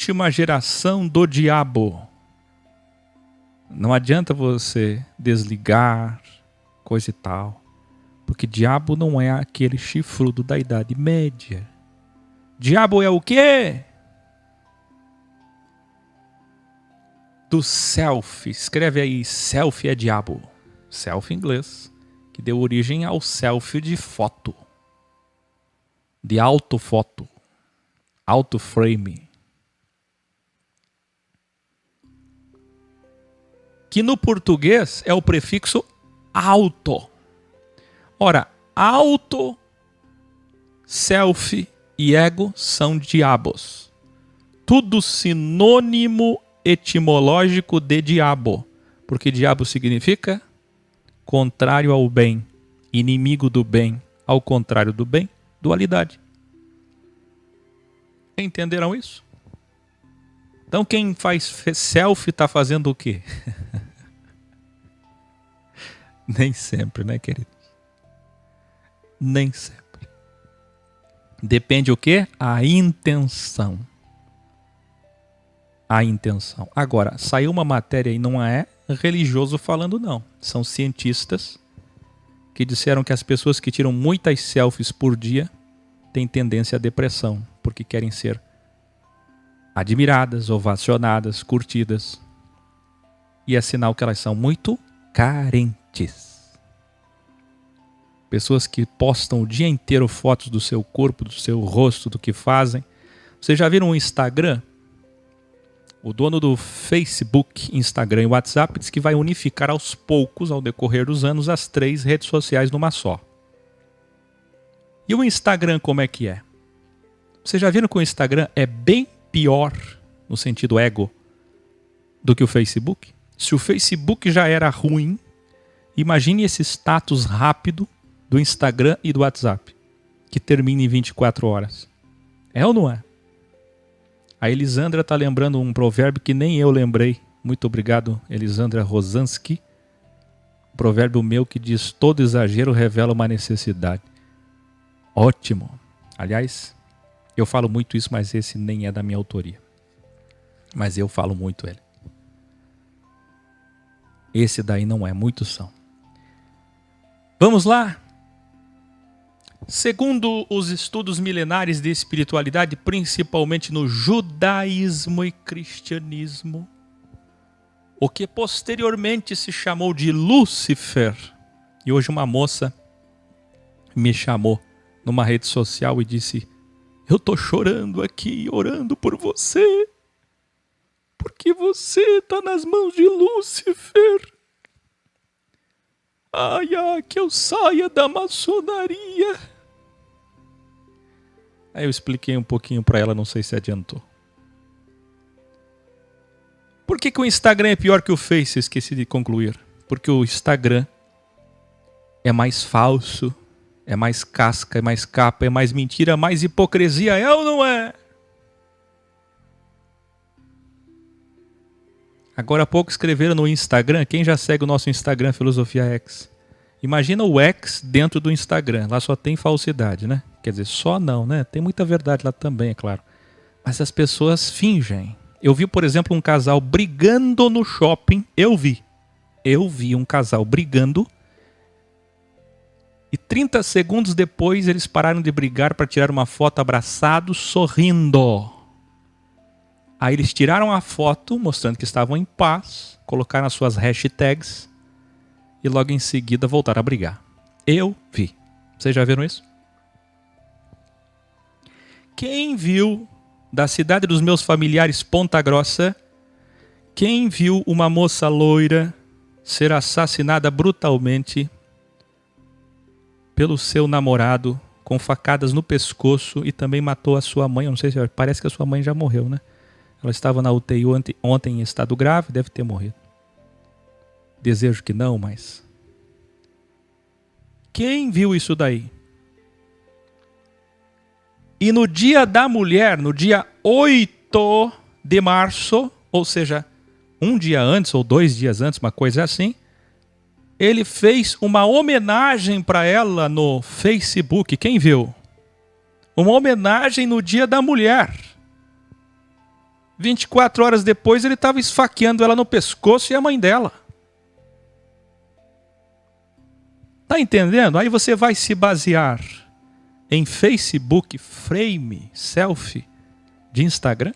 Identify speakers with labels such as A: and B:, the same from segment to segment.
A: última geração do diabo. Não adianta você desligar, coisa e tal. Porque diabo não é aquele chifrudo da Idade Média. Diabo é o quê? Do selfie. Escreve aí, selfie é diabo. Selfie em inglês. Que deu origem ao selfie de foto. De autofoto. Autoframe. Que no português é o prefixo auto. Ora, auto, selfie e ego são diabos. Tudo sinônimo etimológico de diabo. Porque diabo significa contrário ao bem, inimigo do bem, ao contrário do bem, dualidade. Entenderam isso? Então quem faz selfie está fazendo o quê? Nem sempre, né, querido? Nem sempre. Depende o quê? A intenção. A intenção. Agora, saiu uma matéria e não é religioso falando, não. São cientistas que disseram que as pessoas que tiram muitas selfies por dia têm tendência à depressão, porque querem ser admiradas, ovacionadas, curtidas. E é sinal que elas são muito carentes. Pessoas que postam o dia inteiro fotos do seu corpo, do seu rosto, do que fazem. Vocês já viram o Instagram? O dono do Facebook, Instagram e WhatsApp diz que vai unificar aos poucos, ao decorrer dos anos, as 3 redes sociais numa só. E o Instagram como é que é? Vocês já viram que o Instagram é bem pior, no sentido ego, do que o Facebook? Se o Facebook já era ruim, imagine esse status rápido do Instagram e do WhatsApp, que termina em 24 horas. É ou não é? A Elisandra está lembrando um provérbio que nem eu lembrei. Muito obrigado, Elisandra Rosansky. Um provérbio meu que diz: todo exagero revela uma necessidade. Ótimo. Aliás, eu falo muito isso, mas esse nem é da minha autoria. Mas eu falo muito ele. Esse daí não é, muitos são. Vamos lá? Segundo os estudos milenares de espiritualidade, principalmente no judaísmo e cristianismo, o que posteriormente se chamou de Lúcifer, e hoje uma moça me chamou numa rede social e disse: eu estou chorando aqui, orando por você, porque você está nas mãos de Lúcifer. Ai, que eu saia da maçonaria. Aí eu expliquei um pouquinho para ela, não sei se adiantou. Por que o Instagram é pior que o Face? Esqueci de concluir. Porque o Instagram é mais falso, é mais casca, é mais capa, é mais mentira, é mais hipocrisia, é ou não é? Agora há pouco escreveram no Instagram, quem já segue o nosso Instagram, Filosofia X? Imagina o X dentro do Instagram, lá só tem falsidade, né? Quer dizer, só não, né? Tem muita verdade lá também, é claro. Mas as pessoas fingem. Eu vi, por exemplo, um casal brigando no shopping. Eu vi um casal brigando. E 30 segundos depois eles pararam de brigar para tirar uma foto abraçados, sorrindo. Aí eles tiraram a foto, mostrando que estavam em paz, colocaram as suas hashtags e logo em seguida voltaram a brigar. Eu vi. Vocês já viram isso? Quem viu da cidade dos meus familiares, Ponta Grossa, quem viu uma moça loira ser assassinada brutalmente pelo seu namorado, com facadas no pescoço, e também matou a sua mãe? Eu não sei se parece que a sua mãe já morreu, né? Ela estava na UTI ontem em estado grave, deve ter morrido. Desejo que não, mas... Quem viu isso daí? E no dia da mulher, no dia 8 de março, ou seja, um dia antes ou 2 dias antes, uma coisa assim, ele fez uma homenagem para ela no Facebook. Quem viu? Uma homenagem no dia da mulher. 24 horas depois ele estava esfaqueando ela no pescoço e a mãe dela. Tá entendendo? Aí você vai se basear em Facebook, frame, selfie de Instagram?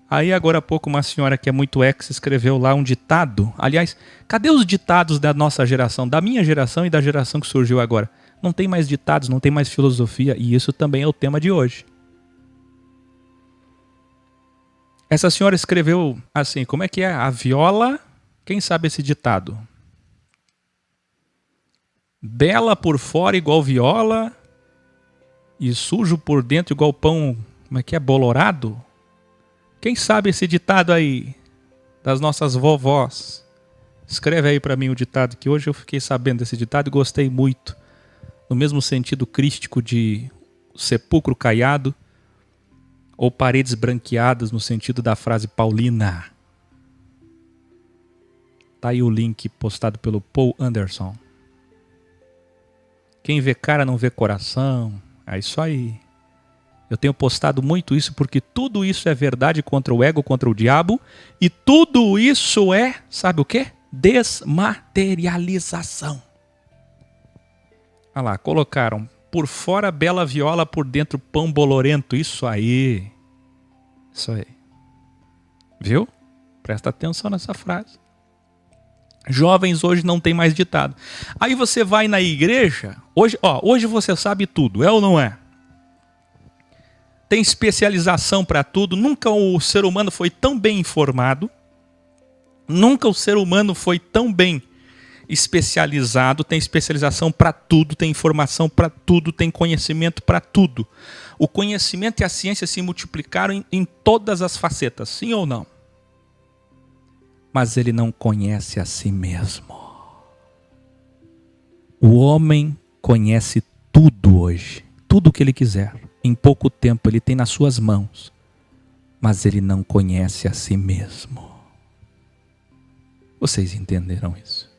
A: Aí agora há pouco uma senhora que é muito ex escreveu lá um ditado. Aliás, cadê os ditados da nossa geração, da minha geração e da geração que surgiu agora? Não tem mais ditados, não tem mais filosofia, e isso também é o tema de hoje. Essa senhora escreveu assim, como é que é? A viola, quem sabe esse ditado? Bela por fora igual viola e sujo por dentro igual pão, como é que é? Bolorado? Quem sabe esse ditado aí das nossas vovós? Escreve aí para mim o ditado, que hoje eu fiquei sabendo desse ditado e gostei muito. No mesmo sentido crístico de sepulcro caiado ou paredes branqueadas no sentido da frase paulina. Tá aí o link postado pelo Paul Anderson. Quem vê cara não vê coração. É isso aí. Eu tenho postado muito isso porque tudo isso é verdade contra o ego, contra o diabo. E tudo isso é, sabe o quê? Desmaterialização. Olha lá, colocaram por fora bela viola, por dentro pão bolorento. Isso aí. Isso aí. Viu? Presta atenção nessa frase. Jovens hoje não tem mais ditado. Aí você vai na igreja. Hoje você sabe tudo, é ou não é? Tem especialização para tudo. Nunca o ser humano foi tão bem informado. Nunca o ser humano foi tão bem especializado. Tem especialização para tudo, tem informação para tudo, tem conhecimento para tudo. O conhecimento e a ciência se multiplicaram em todas as facetas, sim ou não? Mas ele não conhece a si mesmo. O homem conhece tudo hoje, tudo o que ele quiser. Em pouco tempo ele tem nas suas mãos, mas ele não conhece a si mesmo. Vocês entenderam isso?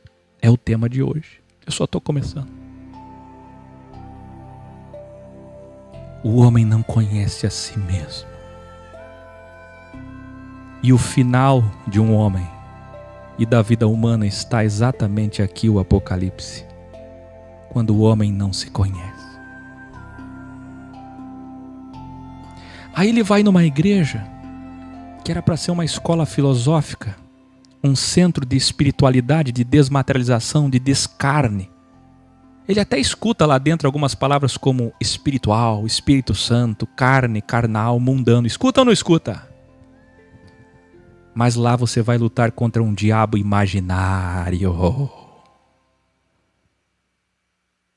A: É o tema de hoje. Eu só estou começando. O homem não conhece a si mesmo. E o final de um homem e da vida humana está exatamente aqui, o Apocalipse, quando o homem não se conhece. Aí ele vai numa igreja que era para ser uma escola filosófica, um centro de espiritualidade, de desmaterialização, de descarne. Ele até escuta lá dentro algumas palavras como espiritual, Espírito Santo, carne, carnal, mundano. Escuta ou não escuta? Mas lá você vai lutar contra um diabo imaginário.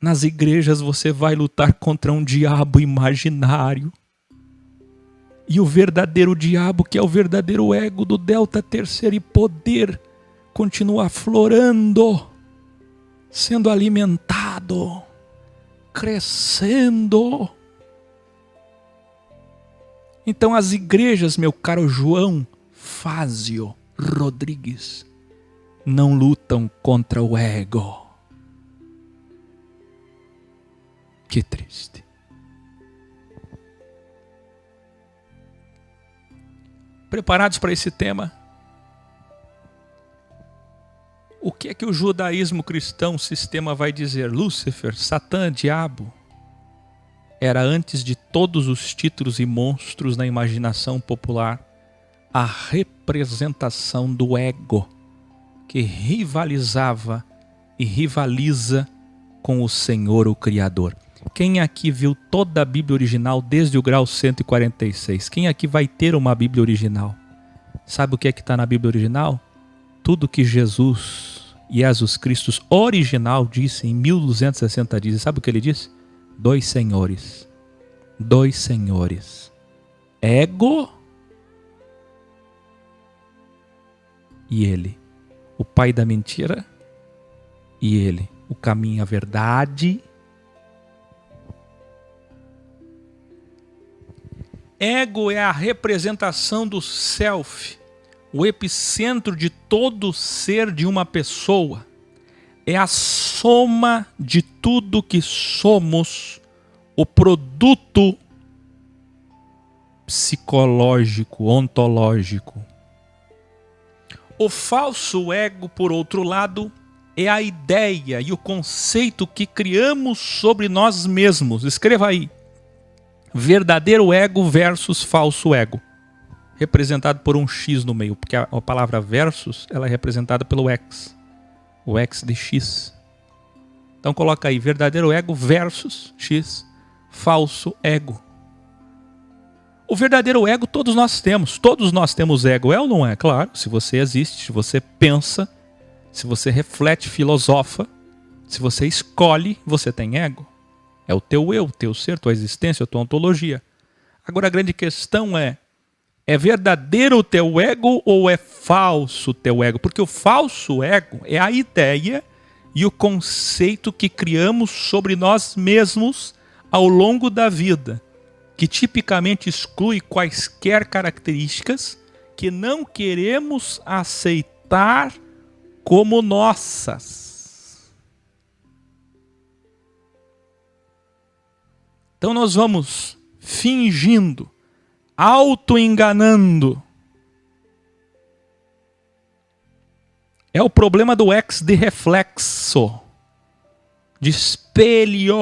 A: Nas igrejas você vai lutar contra um diabo imaginário. E o verdadeiro diabo, que é o verdadeiro ego do delta terceiro e poder, continua aflorando, sendo alimentado, crescendo. Então as igrejas, meu caro João Fázio Rodrigues, não lutam contra o ego. Que triste. Preparados para esse tema? O que é que o judaísmo cristão, sistema, vai dizer? Lúcifer, Satã, diabo, era antes de todos os títulos e monstros na imaginação popular, a representação do ego, que rivalizava e rivaliza com o Senhor, o Criador. Quem aqui viu toda a Bíblia original desde o grau 146? Quem aqui vai ter uma Bíblia original? Sabe o que é que está na Bíblia original? Tudo que Jesus Cristo original disse em 1260 dias. Sabe o que ele disse? Dois senhores. Dois senhores. Ego e ele. O pai da mentira e ele. O caminho, a verdade. Ego é a representação do self, o epicentro de todo ser de uma pessoa. É a soma de tudo que somos, o produto psicológico, ontológico. O falso ego, por outro lado, é a ideia e o conceito que criamos sobre nós mesmos. Escreva aí. Verdadeiro ego versus falso ego. Representado por um X no meio, porque a palavra versus ela é representada pelo X. O X de X. Então coloca aí, verdadeiro ego versus X, falso ego. O verdadeiro ego todos nós temos ego, é ou não é? Claro, se você existe, se você pensa, se você reflete, filosofa, se você escolhe, você tem ego. É o teu eu, teu ser, tua existência, tua ontologia. Agora a grande questão é verdadeiro o teu ego ou é falso o teu ego? Porque o falso ego é a ideia e o conceito que criamos sobre nós mesmos ao longo da vida, que tipicamente exclui quaisquer características que não queremos aceitar como nossas. Então nós vamos fingindo, auto-enganando. É o problema do X de reflexo, de espelho.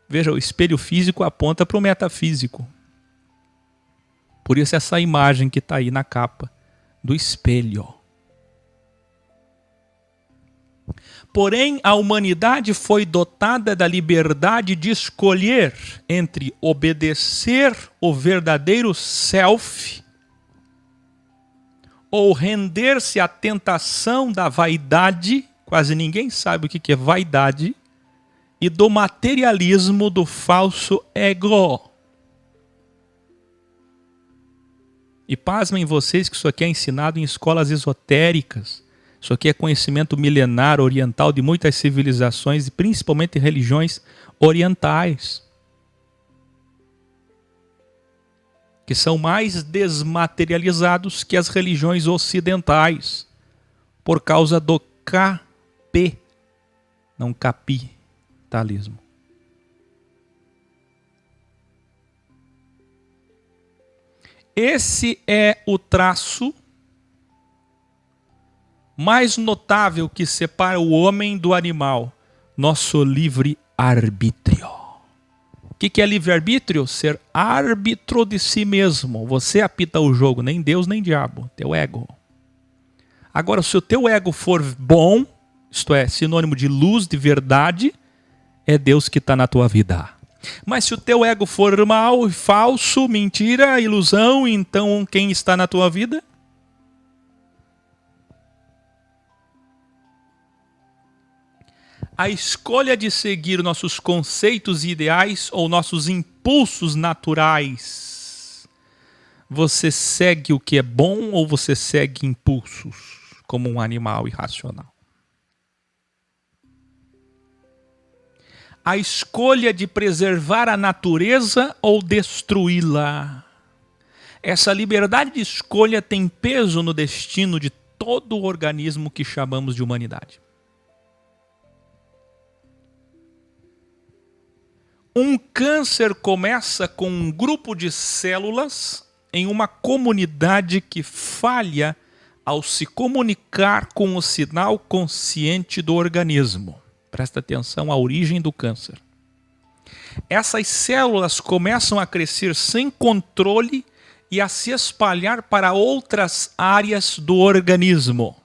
A: Veja, o espelho físico aponta para o metafísico. Por isso essa imagem que está aí na capa do espelho. Porém, a humanidade foi dotada da liberdade de escolher entre obedecer o verdadeiro self ou render-se à tentação da vaidade, quase ninguém sabe o que é vaidade, e do materialismo do falso ego. E pasmem vocês que isso aqui é ensinado em escolas esotéricas. Isso aqui é conhecimento milenar oriental de muitas civilizações e principalmente religiões orientais, que são mais desmaterializados que as religiões ocidentais, por causa do capitalismo. Esse é o traço mais notável que separa o homem do animal, nosso livre-arbítrio. O que é livre-arbítrio? Ser árbitro de si mesmo. Você apita o jogo, nem Deus nem diabo, teu ego. Agora, se o teu ego for bom, isto é, sinônimo de luz, de verdade, é Deus que está na tua vida. Mas se o teu ego for mal, falso, mentira, ilusão, então quem está na tua vida? A escolha de seguir nossos conceitos e ideais ou nossos impulsos naturais. Você segue o que é bom ou você segue impulsos, como um animal irracional? A escolha de preservar a natureza ou destruí-la. Essa liberdade de escolha tem peso no destino de todo o organismo que chamamos de humanidade. Um câncer começa com um grupo de células em uma comunidade que falha ao se comunicar com o sinal consciente do organismo. Presta atenção à origem do câncer. Essas células começam a crescer sem controle e a se espalhar para outras áreas do organismo.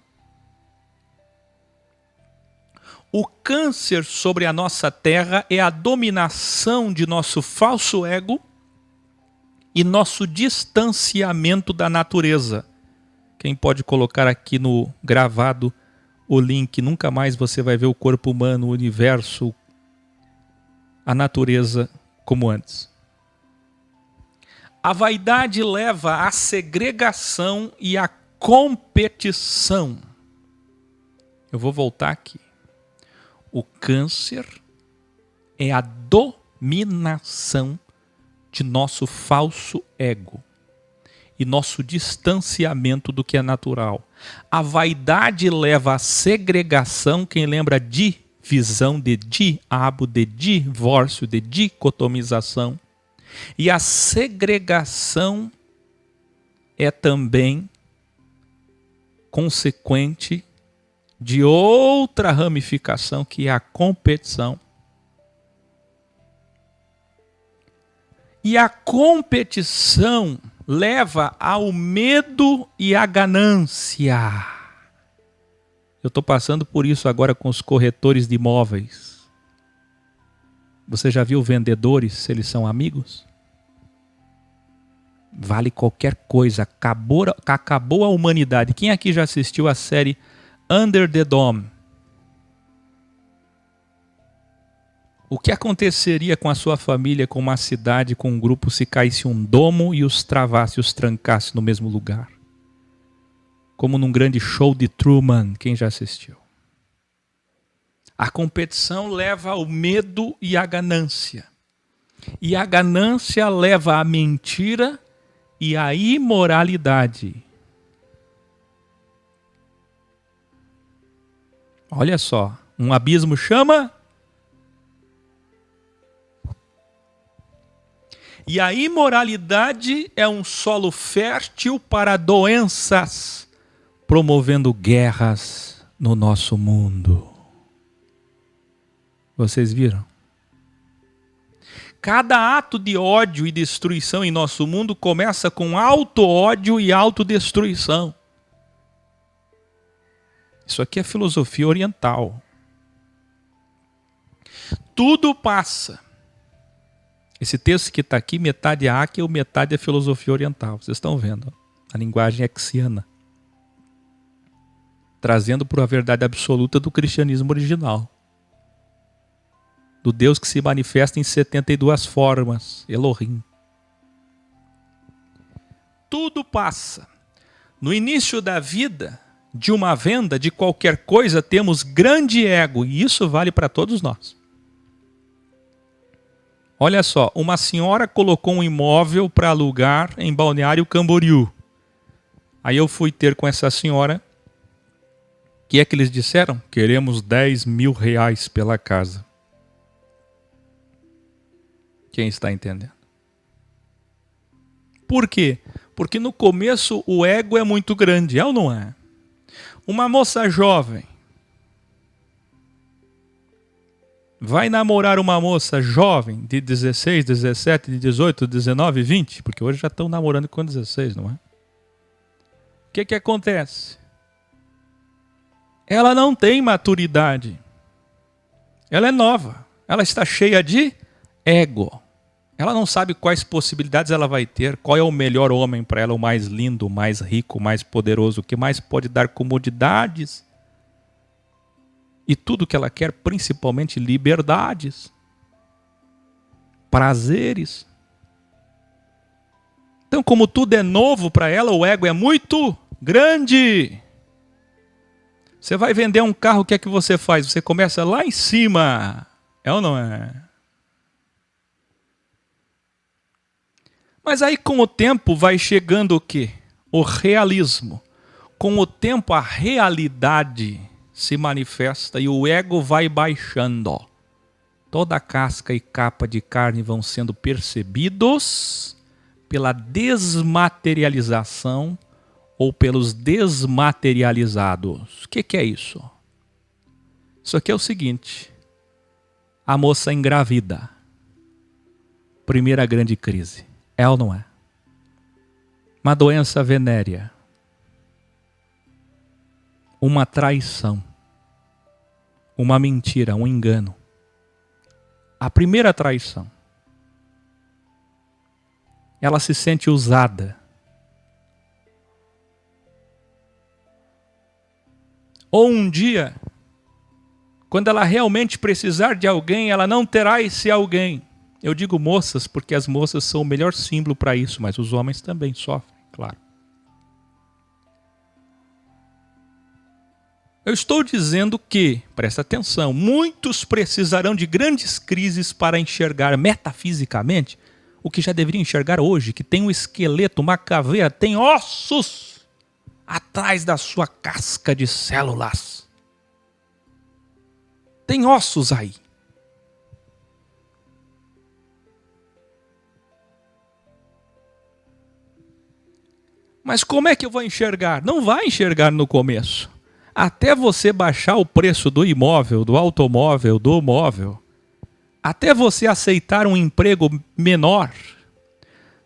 A: O câncer sobre a nossa terra é a dominação de nosso falso ego e nosso distanciamento da natureza. Quem pode colocar aqui no gravado o link, nunca mais você vai ver o corpo humano, o universo, a natureza como antes. A vaidade leva à segregação e à competição. Eu vou voltar aqui. O câncer é a dominação de nosso falso ego e nosso distanciamento do que é natural. A vaidade leva à segregação, quem lembra divisão, de diabo, de divórcio, de dicotomização. E a segregação é também consequente de outra ramificação, que é a competição. E a competição leva ao medo e à ganância. Eu estou passando por isso agora com os corretores de imóveis. Você já viu vendedores, se eles são amigos? Vale qualquer coisa. Acabou a humanidade. Quem aqui já assistiu a série Under the Dome? O que aconteceria com a sua família, com uma cidade, com um grupo, se caísse um domo e os travasse, os trancasse no mesmo lugar? Como num grande show de Truman, quem já assistiu? A competição leva ao medo e à ganância. E a ganância leva à mentira e à imoralidade. Olha só, um abismo chama... E a imoralidade é um solo fértil para doenças, promovendo guerras no nosso mundo. Vocês viram? Cada ato de ódio e destruição em nosso mundo começa com auto-ódio e autodestruição. Isso aqui é filosofia oriental. Tudo passa. Esse texto que está aqui, metade é Haeckel, metade é filosofia oriental. Vocês estão vendo a linguagem hexiana, trazendo para a verdade absoluta do cristianismo original. Do Deus que se manifesta em 72 formas, Elohim. Tudo passa. No início da vida, de uma venda, de qualquer coisa, temos grande ego, e isso vale para todos nós. Olha só, uma senhora colocou um imóvel para alugar em Balneário Camboriú. Aí eu fui ter com essa senhora. O que é que eles disseram? Queremos 10 mil reais pela casa. Quem está entendendo? Por quê? Porque no começo o ego é muito grande, é ou não é? Uma moça jovem vai namorar uma moça jovem de 16, 17, de 18, 19, 20, porque hoje já estão namorando com 16, não é? O que acontece? Ela não tem maturidade. Ela é nova. Ela está cheia de ego. Ela não sabe quais possibilidades ela vai ter, qual é o melhor homem para ela, o mais lindo, o mais rico, o mais poderoso, o que mais pode dar comodidades. E tudo que ela quer, principalmente liberdades, prazeres. Então, como tudo é novo para ela, o ego é muito grande. Você vai vender um carro, o que é que você faz? Você começa lá em cima. É ou não é? Mas aí com o tempo vai chegando o quê? O realismo. Com o tempo a realidade se manifesta e o ego vai baixando. Toda a casca e capa de carne vão sendo percebidos pela desmaterialização ou pelos desmaterializados. O que é isso? Isso aqui é o seguinte. A moça engravida. Primeira grande crise. É ou não é? Uma doença venérea. Uma traição, uma mentira, um engano. A primeira traição. Ela se sente usada. Ou um dia, quando ela realmente precisar de alguém, ela não terá esse alguém. Eu digo moças, porque as moças são o melhor símbolo para isso, mas os homens também sofrem, claro. Eu estou dizendo que, presta atenção, muitos precisarão de grandes crises para enxergar metafisicamente o que já deveriam enxergar hoje, que tem um esqueleto, uma caveira, tem ossos atrás da sua casca de células. Tem ossos aí. Mas como é que eu vou enxergar? Não vai enxergar no começo. Até você baixar o preço do imóvel, do automóvel, do móvel, até você aceitar um emprego menor.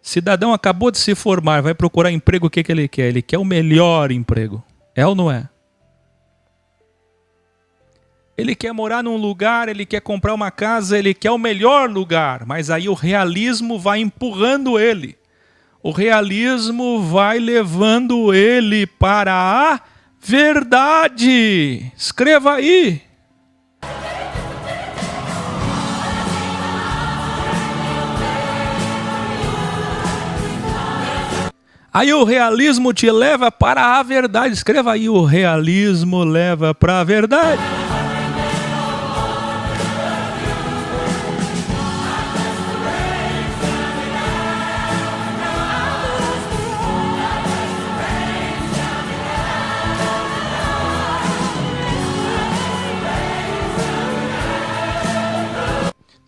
A: Cidadão acabou de se formar, vai procurar emprego, o que ele quer? Ele quer o melhor emprego. É ou não é? Ele quer morar num lugar, ele quer comprar uma casa, ele quer o melhor lugar. Mas aí o realismo vai empurrando ele. O realismo vai levando ele para a verdade. Escreva aí. Aí o realismo te leva para a verdade. Escreva aí, o realismo leva para a verdade.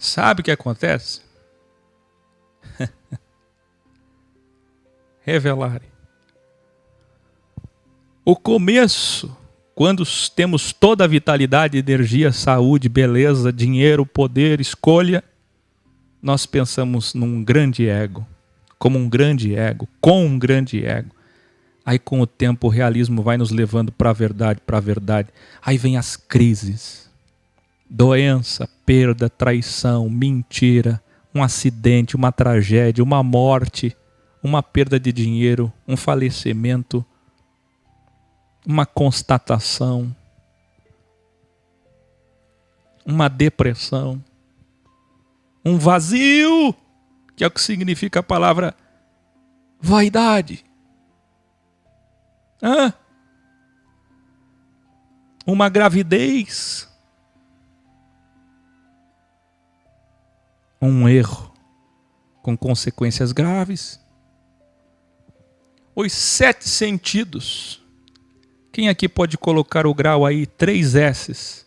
A: Sabe o que acontece? Revelar. O começo, quando temos toda a vitalidade, energia, saúde, beleza, dinheiro, poder, escolha, nós pensamos num grande ego, como um grande ego, com um grande ego. Aí com o tempo o realismo vai nos levando para a verdade, para a verdade. Aí vem as crises. Doença, perda, traição, mentira, um acidente, uma tragédia, uma morte, uma perda de dinheiro, um falecimento, uma constatação, uma depressão, um vazio, que é o que significa a palavra vaidade. Uma gravidez, um erro com consequências graves. Os 7 sentidos. Quem aqui pode colocar o grau aí 3 S's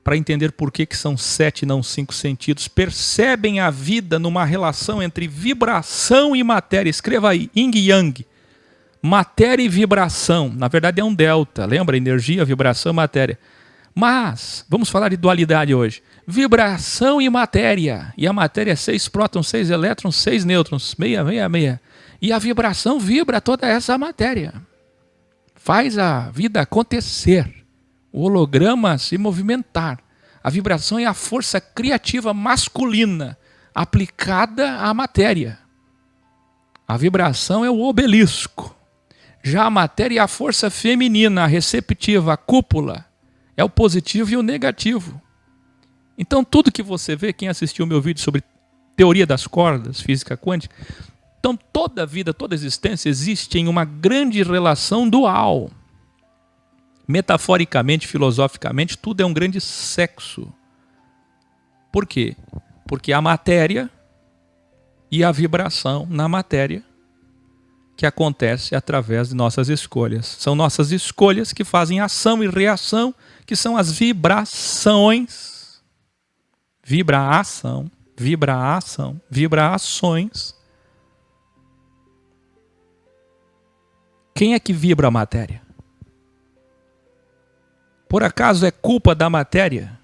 A: para entender por que são 7 e não 5 sentidos? Percebem a vida numa relação entre vibração e matéria. Escreva aí, yin e yang. Matéria e vibração. Na verdade é um delta. Lembra? Energia, vibração, matéria. Mas, vamos falar de dualidade hoje. Vibração e matéria. E a matéria é 6 prótons, 6 elétrons, 6 nêutrons. 6, 6, 6. E a vibração vibra toda essa matéria. Faz a vida acontecer. O holograma se movimentar. A vibração é a força criativa masculina aplicada à matéria. A vibração é o obelisco. Já a matéria é a força feminina, a receptiva, a cúpula. É o positivo e o negativo. Então tudo que você vê, quem assistiu o meu vídeo sobre teoria das cordas, física quântica, então toda a vida, toda a existência existe em uma grande relação dual. Metaforicamente, filosoficamente, tudo é um grande sexo. Por quê? Porque a matéria e a vibração na matéria que acontece através de nossas escolhas. São nossas escolhas que fazem ação e reação, que são as vibrações. Vibra-ação, vibra-ação, vibra-ações. Quem é que vibra a matéria? Por acaso é culpa da matéria?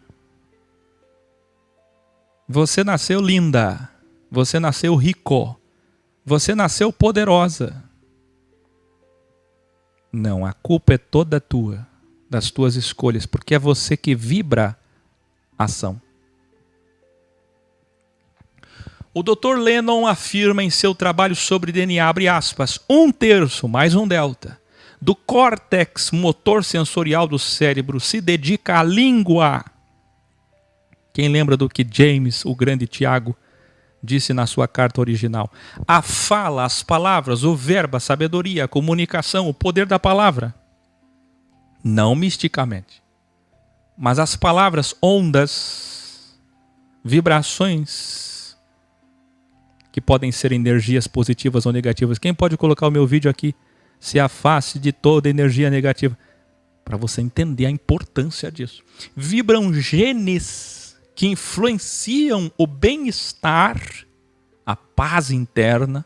A: Você nasceu linda, você nasceu rico, você nasceu poderosa. Não, a culpa é toda tua, das tuas escolhas, porque é você que vibra a ação. O Dr. Lennon afirma em seu trabalho sobre DNA, abre aspas, 1/3, mais um delta, do córtex motor sensorial do cérebro se dedica à língua. Quem lembra do que James, o grande Tiago, disse na sua carta original? A fala, as palavras, o verbo, a sabedoria, a comunicação, o poder da palavra. Não misticamente, mas as palavras, ondas, vibrações, que podem ser energias positivas ou negativas. Quem pode colocar o meu vídeo aqui? Se afaste de toda energia negativa. Para você entender a importância disso. Vibram genes que influenciam o bem-estar, a paz interna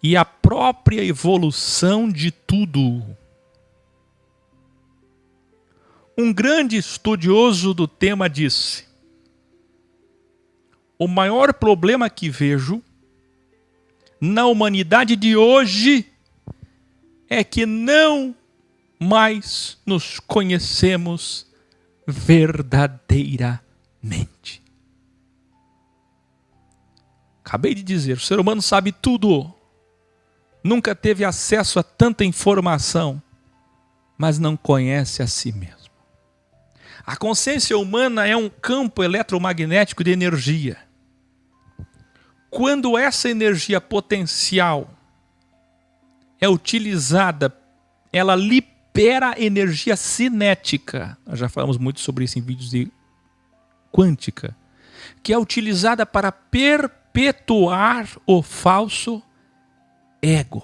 A: e a própria evolução de tudo. Um grande estudioso do tema disse: o maior problema que vejo na humanidade de hoje é que não mais nos conhecemos verdadeiramente. Acabei de dizer, o ser humano sabe tudo. Nunca teve acesso a tanta informação, mas não conhece a si mesmo. A consciência humana é um campo eletromagnético de energia. Quando essa energia potencial é utilizada, ela libera energia cinética. Nós já falamos muito sobre isso em vídeos de quântica, que é utilizada para perpetuar o falso ego.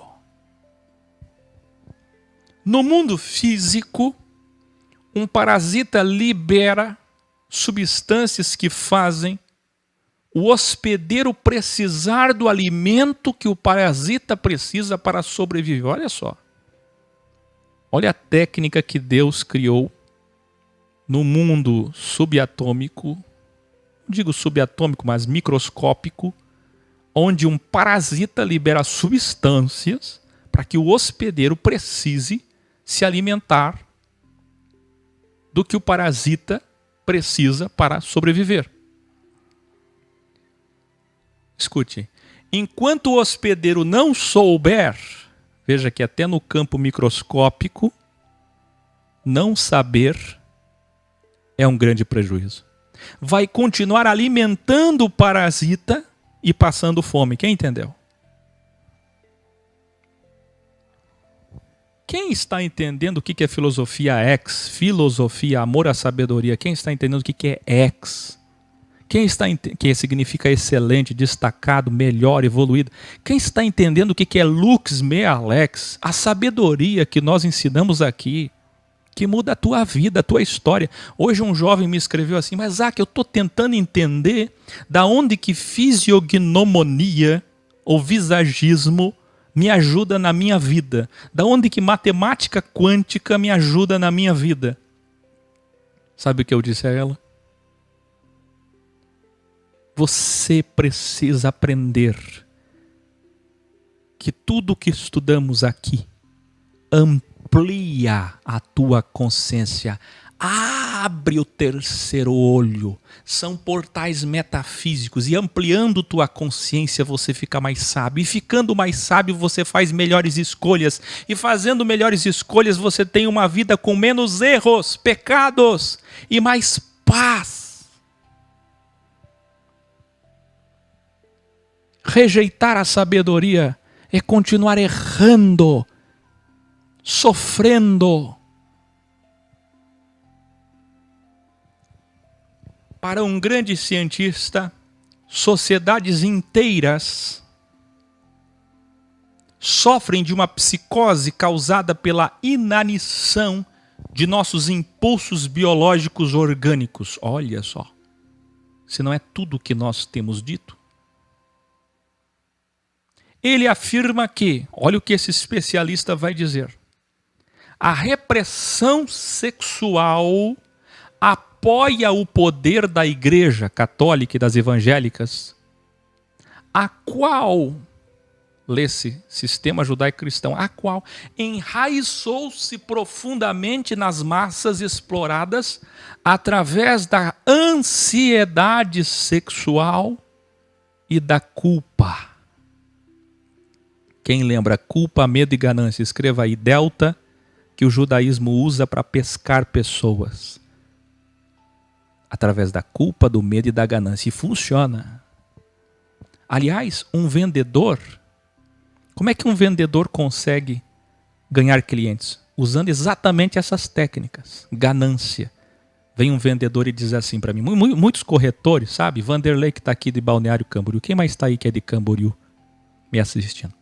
A: No mundo físico, um parasita libera substâncias que fazem o hospedeiro precisar do alimento que o parasita precisa para sobreviver. Olha só. Olha a técnica que Deus criou no mundo subatômico, não digo subatômico, mas microscópico, onde um parasita libera substâncias para que o hospedeiro precise se alimentar do que o parasita precisa para sobreviver. Escute, enquanto o hospedeiro não souber, veja que até no campo microscópico, não saber é um grande prejuízo. Vai continuar alimentando o parasita e passando fome. Quem entendeu? Quem está entendendo o que é filosofia X? Filosofia, amor à sabedoria. Quem está entendendo o que é X? Quem está que significa excelente, destacado, melhor, evoluído? Quem está entendendo o que é lux mea lex? A sabedoria que nós ensinamos aqui, que muda a tua vida, a tua história. Hoje um jovem me escreveu assim: mas eu estou tentando entender da onde que fisiognomonia ou visagismo me ajuda na minha vida. Da onde que matemática quântica me ajuda na minha vida. Sabe o que eu disse a ela? Você precisa aprender que tudo que estudamos aqui amplia a tua consciência, abre o terceiro olho, são portais metafísicos, e ampliando tua consciência você fica mais sábio, e ficando mais sábio você faz melhores escolhas, e fazendo melhores escolhas você tem uma vida com menos erros, pecados e mais paz. Rejeitar a sabedoria é continuar errando, sofrendo. Para um grande cientista, sociedades inteiras sofrem de uma psicose causada pela inanição de nossos impulsos biológicos orgânicos. Olha só, se não é tudo o que nós temos dito. Ele afirma que, olha o que esse especialista vai dizer, a repressão sexual apoia o poder da Igreja Católica e das evangélicas, a qual, lê-se sistema judaico-cristão, a qual enraizou-se profundamente nas massas exploradas através da ansiedade sexual e da culpa. Quem lembra culpa, medo e ganância? Escreva aí delta, que o judaísmo usa para pescar pessoas. Através da culpa, do medo e da ganância. E funciona. Aliás, um vendedor, como é que um vendedor consegue ganhar clientes? Usando exatamente essas técnicas. Ganância. Vem um vendedor e diz assim para mim, muitos corretores, sabe? Vanderlei que está aqui de Balneário Camboriú. Quem mais está aí que é de Camboriú me assistindo?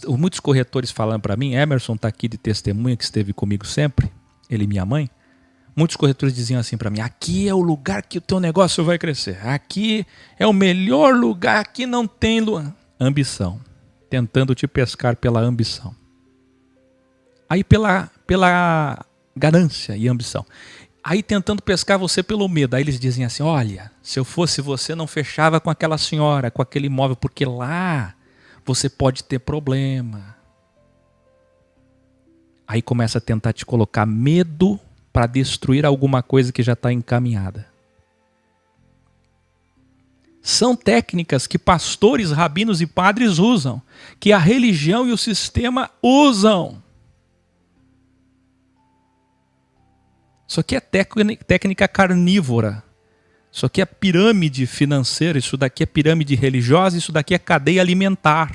A: Muitos corretores falando para mim, Emerson está aqui de testemunha, que esteve comigo sempre, ele e minha mãe. Muitos corretores diziam assim para mim, aqui é o lugar que o teu negócio vai crescer. Aqui é o melhor lugar, aqui não tem ambição. tentando te pescar pela ambição. Aí pela ganância e ambição. Aí tentando pescar você pelo medo. Aí eles dizem assim, olha, se eu fosse você não fechava com aquela senhora, com aquele imóvel, porque lá você pode ter problema. Aí começa a tentar te colocar medo para destruir alguma coisa que já está encaminhada. São técnicas que pastores, rabinos e padres usam, que a religião e o sistema usam. Isso aqui é técnica carnívora. Isso aqui é pirâmide financeira, isso daqui é pirâmide religiosa, isso daqui é cadeia alimentar.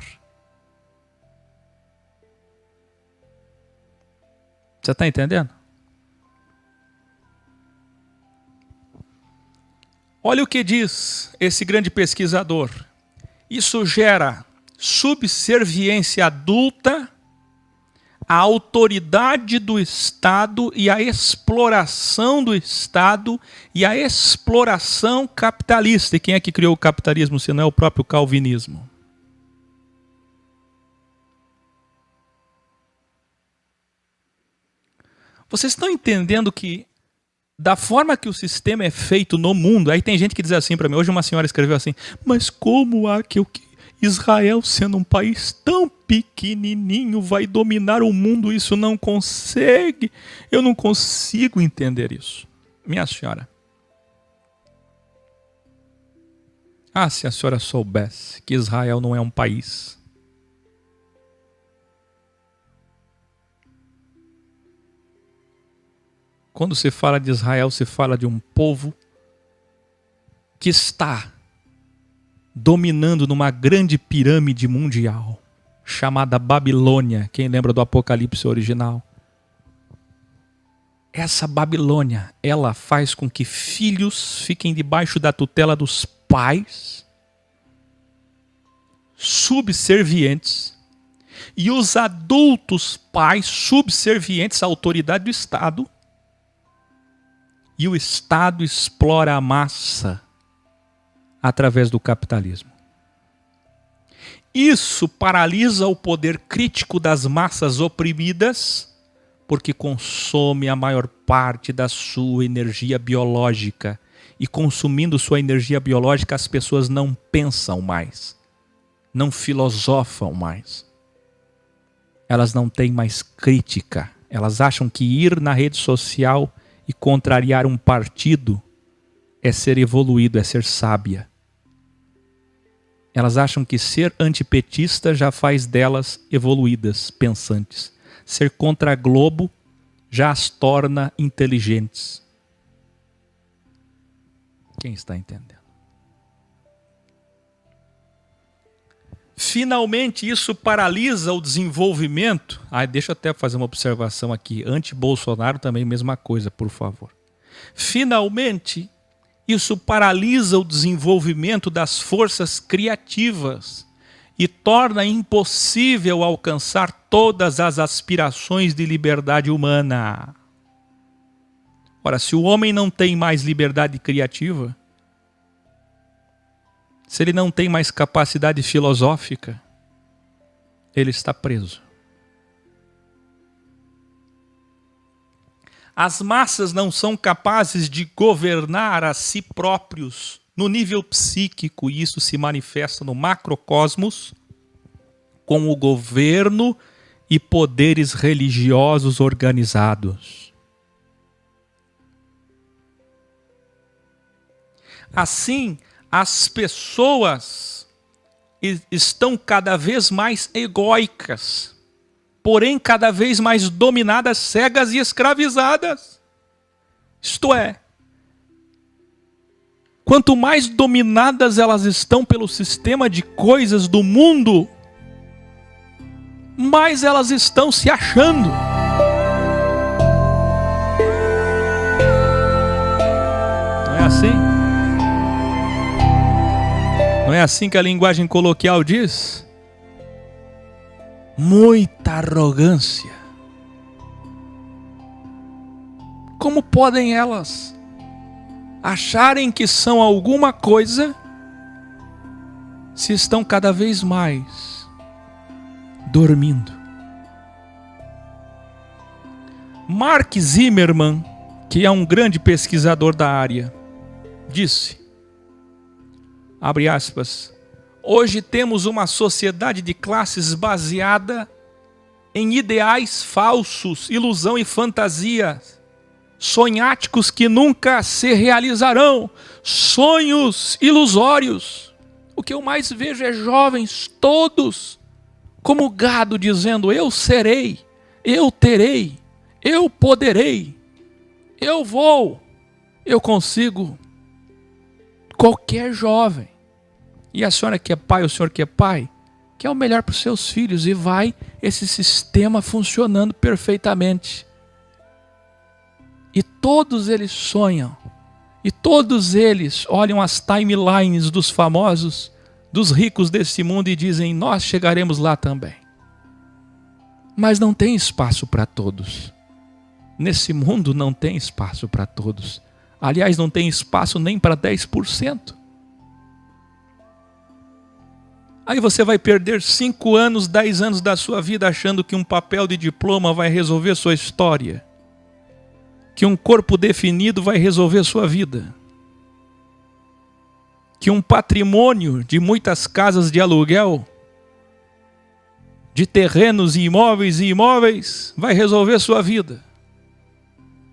A: Você está entendendo? Olha o que diz esse grande pesquisador. Isso gera subserviência adulta à autoridade do Estado e à exploração do Estado e à exploração capitalista. E quem é que criou o capitalismo, se não é o próprio calvinismo? Vocês estão entendendo que da forma que o sistema é feito no mundo, aí tem gente que diz assim para mim, hoje uma senhora escreveu assim, mas como há que Israel, sendo um país tão pequenininho, vai dominar o mundo? Isso não consegue. Eu não consigo entender isso. Minha senhora. Ah, se a senhora soubesse que Israel não é um país. Quando se fala de Israel, se fala de um povo que está dominando numa grande pirâmide mundial, chamada Babilônia. Quem lembra do Apocalipse original? Essa Babilônia, ela faz com que filhos fiquem debaixo da tutela dos pais, subservientes, e os adultos pais subservientes à autoridade do Estado, e o Estado explora a massa através do capitalismo. Isso paralisa o poder crítico das massas oprimidas, porque consome a maior parte da sua energia biológica. E consumindo sua energia biológica, as pessoas não pensam mais, não filosofam mais. Elas não têm mais crítica. Elas acham que ir na rede social e contrariar um partido é ser evoluído, é ser sábia. Elas acham que ser antipetista já faz delas evoluídas, pensantes. Ser contra a Globo já as torna inteligentes. Quem está entendendo? Finalmente, isso paralisa o desenvolvimento. Deixa eu até fazer uma observação aqui. Anti-Bolsonaro também, mesma coisa, por favor. Finalmente, isso paralisa o desenvolvimento das forças criativas e torna impossível alcançar todas as aspirações de liberdade humana. Ora, se o homem não tem mais liberdade criativa, se ele não tem mais capacidade filosófica, ele está preso. As massas não são capazes de governar a si próprios no nível psíquico, e isso se manifesta no macrocosmos com o governo e poderes religiosos organizados. Assim, as pessoas estão cada vez mais egóicas, porém cada vez mais dominadas, cegas e escravizadas. Isto é, quanto mais dominadas elas estão pelo sistema de coisas do mundo, mais elas estão se achando. Não é assim? Não é assim que a linguagem coloquial diz? Muita arrogância. Como podem elas acharem que são alguma coisa se estão cada vez mais dormindo. Mark Zimmerman, que é um grande pesquisador da área, disse, abre aspas, hoje temos uma sociedade de classes baseada em ideais falsos, ilusão e fantasia, sonháticos que nunca se realizarão, sonhos ilusórios. O que eu mais vejo é jovens todos como gado dizendo, eu serei, eu terei, eu poderei, eu vou, eu consigo. Qualquer jovem. E a senhora que é pai, o senhor que é pai, quer o melhor para os seus filhos e vai esse sistema funcionando perfeitamente. E todos eles sonham. E todos eles olham as timelines dos famosos, dos ricos desse mundo e dizem, nós chegaremos lá também. Mas não tem espaço para todos. Nesse mundo não tem espaço para todos. Aliás, não tem espaço nem para 10%. Aí você vai perder 5 anos, 10 anos da sua vida achando que um papel de diploma vai resolver sua história. Que um corpo definido vai resolver sua vida. Que um patrimônio de muitas casas de aluguel, de terrenos e imóveis, vai resolver sua vida.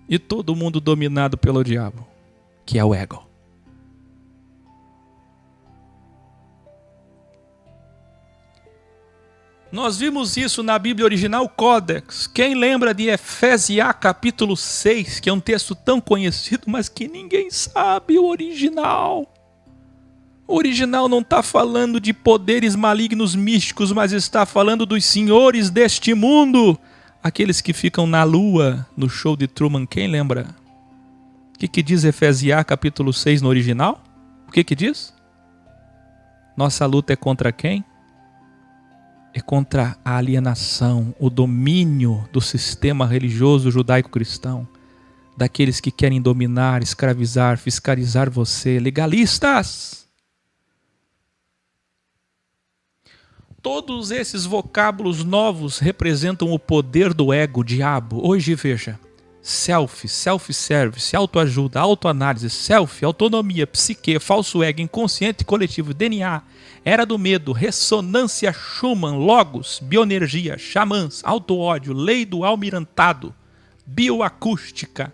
A: E todo mundo dominado pelo diabo, que é o ego. Nós vimos isso na Bíblia original Codex. Quem lembra de Efésios capítulo 6, que é um texto tão conhecido, mas que ninguém sabe o original. O original não está falando de poderes malignos místicos, mas está falando dos senhores deste mundo. Aqueles que ficam na lua, no show de Truman, quem lembra? O que diz Efésios capítulo 6 no original? O que diz? Nossa luta é contra quem? É contra a alienação, o domínio do sistema religioso judaico-cristão. Daqueles que querem dominar, escravizar, fiscalizar você. Legalistas! Todos esses vocábulos novos representam o poder do ego, diabo. Hoje, veja, self-service, autoajuda, autoanálise, self, autonomia, psique, falso ego, inconsciente coletivo, DNA, era do medo, ressonância Schumann, logos, bioenergia, xamãs, auto-ódio, lei do almirantado, bioacústica,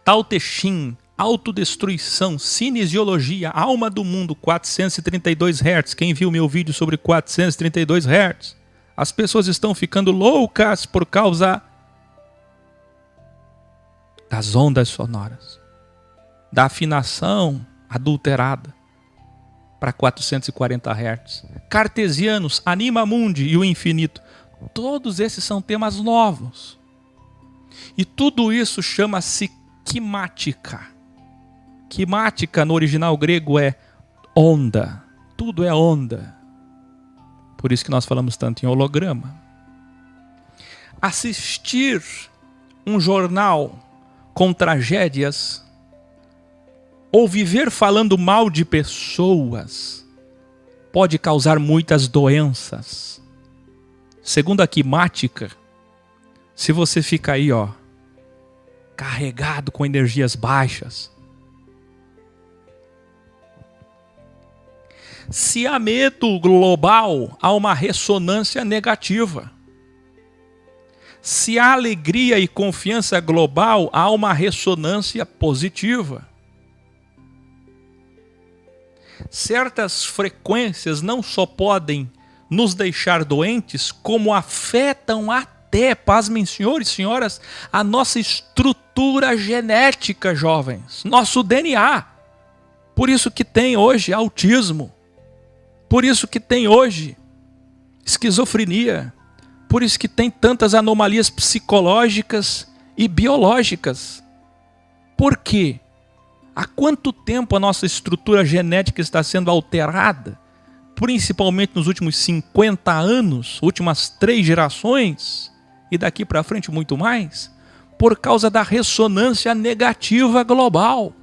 A: Tao Te Ching, autodestruição, cinesiologia, alma do mundo, 432 Hz. Quem viu meu vídeo sobre 432 Hz? As pessoas estão ficando loucas por causa das ondas sonoras, da afinação adulterada para 440 Hz. Cartesianos, Anima Mundi e o infinito. Todos esses são temas novos. E tudo isso chama-se quimática. Quimática no original grego é onda. Tudo é onda. Por isso que nós falamos tanto em holograma. Assistir um jornal com tragédias ou viver falando mal de pessoas pode causar muitas doenças. Segundo a quimática, se você fica aí, carregado com energias baixas, se há medo global, há uma ressonância negativa. Se há alegria e confiança global, há uma ressonância positiva. Certas frequências não só podem nos deixar doentes, como afetam até, pasmem senhores e senhoras, a nossa estrutura genética, jovens, nosso DNA. Por isso que tem hoje autismo. Por isso que tem hoje esquizofrenia. Por isso que tem tantas anomalias psicológicas e biológicas. Por quê? Há quanto tempo a nossa estrutura genética está sendo alterada? Principalmente nos últimos 50 anos, últimas 3 gerações, e daqui para frente muito mais, por causa da ressonância negativa global.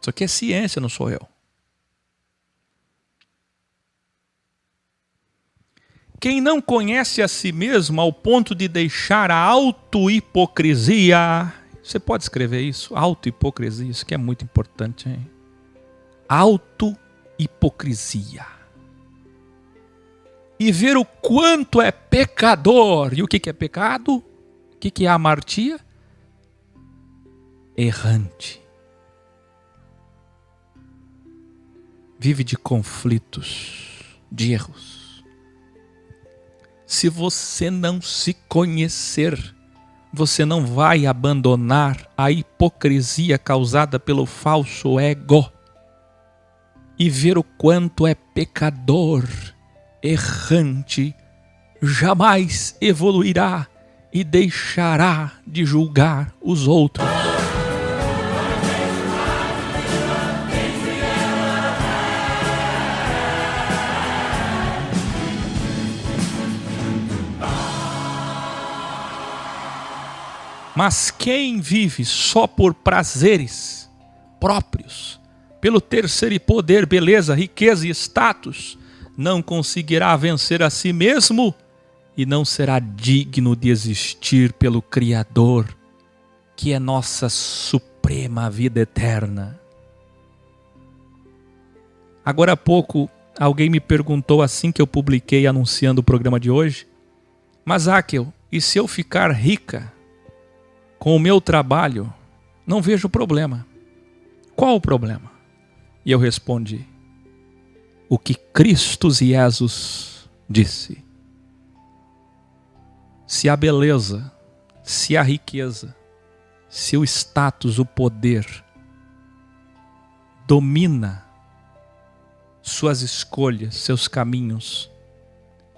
A: Isso aqui é ciência, não sou eu. Quem não conhece a si mesmo ao ponto de deixar a auto-hipocrisia, você pode escrever isso? Auto-hipocrisia, isso que é muito importante, hein? Auto-hipocrisia. E ver o quanto é pecador. E o que é pecado? O que é amartia? Errante. Vive de conflitos, de erros. Se você não se conhecer, você não vai abandonar a hipocrisia causada pelo falso ego e ver o quanto é pecador, errante, jamais evoluirá e deixará de julgar os outros. Mas quem vive só por prazeres próprios, pelo terceiro e poder, beleza, riqueza e status, não conseguirá vencer a si mesmo e não será digno de existir pelo Criador, que é nossa suprema vida eterna. Agora há pouco, alguém me perguntou assim que eu publiquei anunciando o programa de hoje: mas Áquel, e se eu ficar rica com o meu trabalho? Não vejo problema. Qual o problema? E eu respondi: o que Cristo Jesus disse. Se a beleza, se a riqueza, se o status, o poder domina suas escolhas, seus caminhos,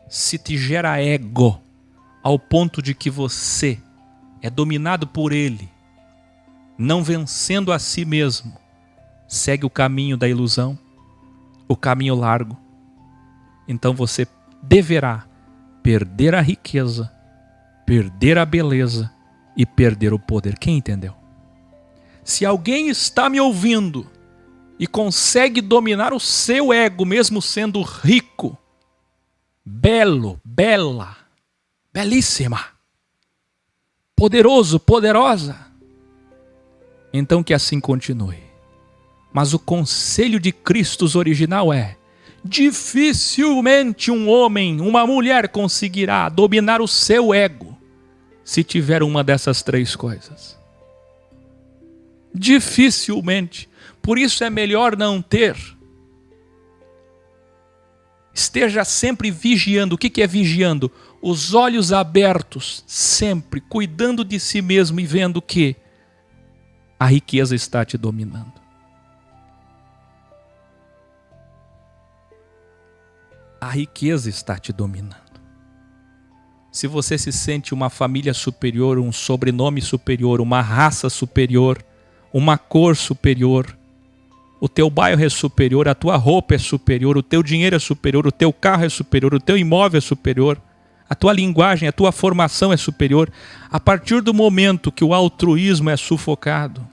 A: se te gera ego ao ponto de que você é dominado por ele, não vencendo a si mesmo, segue o caminho da ilusão, o caminho largo, então você deverá perder a riqueza, perder a beleza e perder o poder. Quem entendeu? Se alguém está me ouvindo e consegue dominar o seu ego, mesmo sendo rico, belo, bela, belíssima, poderoso, poderosa, então que assim continue. Mas o conselho de Cristo original é: dificilmente um homem, uma mulher conseguirá dominar o seu ego se tiver uma dessas três coisas. Dificilmente. Por isso é melhor não ter. Esteja sempre vigiando. O que é vigiando? Os olhos abertos, sempre cuidando de si mesmo e vendo que a riqueza está te dominando. A riqueza está te dominando. Se você se sente uma família superior, um sobrenome superior, uma raça superior, uma cor superior, o teu bairro é superior, a tua roupa é superior, o teu dinheiro é superior, o teu carro é superior, o teu imóvel é superior, a tua linguagem, a tua formação é superior. A partir do momento que o altruísmo é sufocado,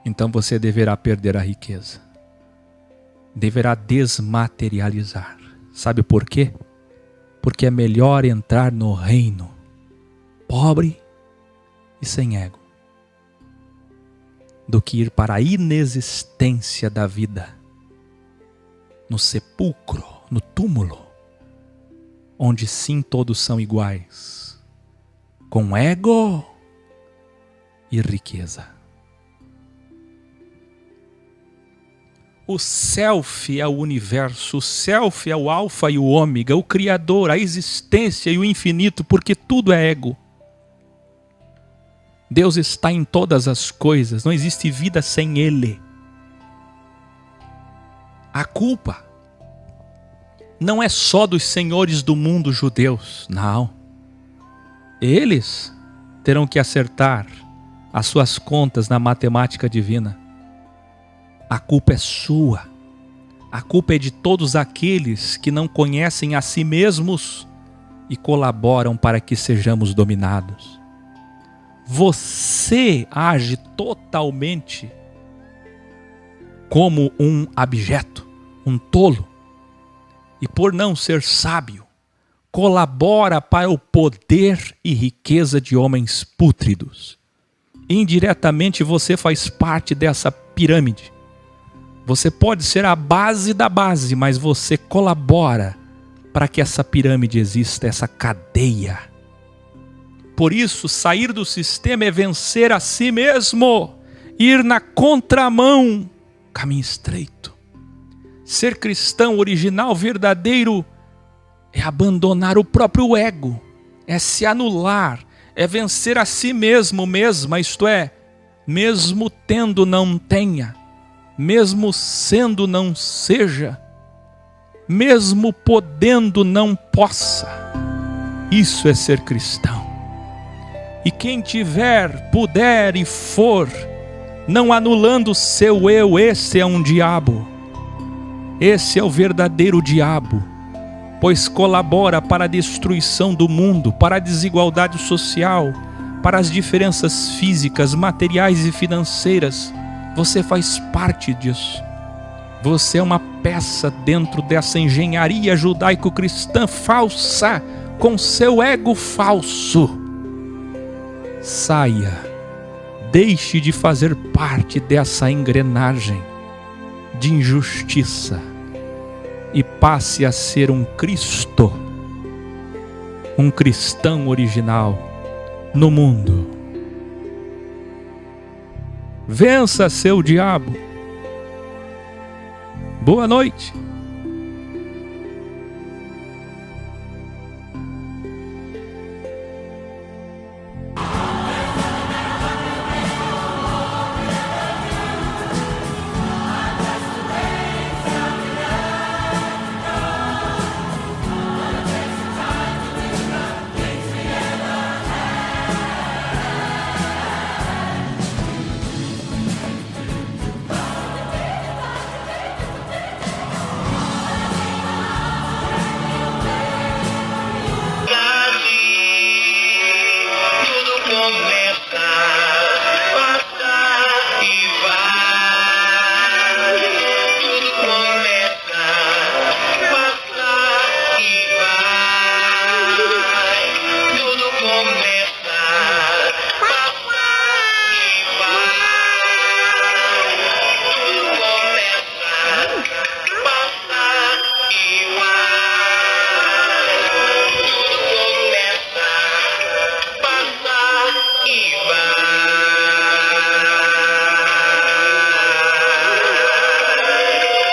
A: então você deverá perder a riqueza. Deverá desmaterializar. Sabe por quê? Porque é melhor entrar no reino pobre e sem ego do que ir para a inexistência da vida, no sepulcro, no túmulo, onde sim todos são iguais, com ego e riqueza. O self é o universo, o self é o alfa e o ômega, o criador, a existência e o infinito, porque tudo é ego. Deus está em todas as coisas, não existe vida sem Ele. A culpa não é só dos senhores do mundo judeus, não. Eles terão que acertar as suas contas na matemática divina. A culpa é sua. A culpa é de todos aqueles que não conhecem a si mesmos e colaboram para que sejamos dominados. Você age totalmente como um abjeto, um tolo, e por não ser sábio, colabora para o poder e riqueza de homens pútridos. Indiretamente você faz parte dessa pirâmide. Você pode ser a base da base, mas você colabora para que essa pirâmide exista, essa cadeia. Por isso, sair do sistema é vencer a si mesmo, ir na contramão, caminho estreito. Ser cristão original, verdadeiro, é abandonar o próprio ego, é se anular, é vencer a si mesmo, mesma, isto é, mesmo tendo não tenha, mesmo sendo não seja, mesmo podendo não possa. Isso é ser cristão. E quem tiver, puder e for, não anulando seu eu, esse é um diabo. Esse é o verdadeiro diabo, pois colabora para a destruição do mundo, para a desigualdade social, para as diferenças físicas, materiais e financeiras. Você faz parte disso. Você é uma peça dentro dessa engenharia judaico-cristã falsa, com seu ego falso. Saia, deixe de fazer parte dessa engrenagem de injustiça e passe a ser um Cristo, um cristão original no mundo. Vença seu diabo. Boa noite.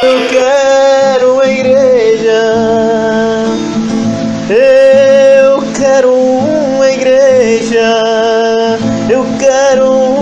B: Eu quero a igreja, eu quero uma igreja, eu quero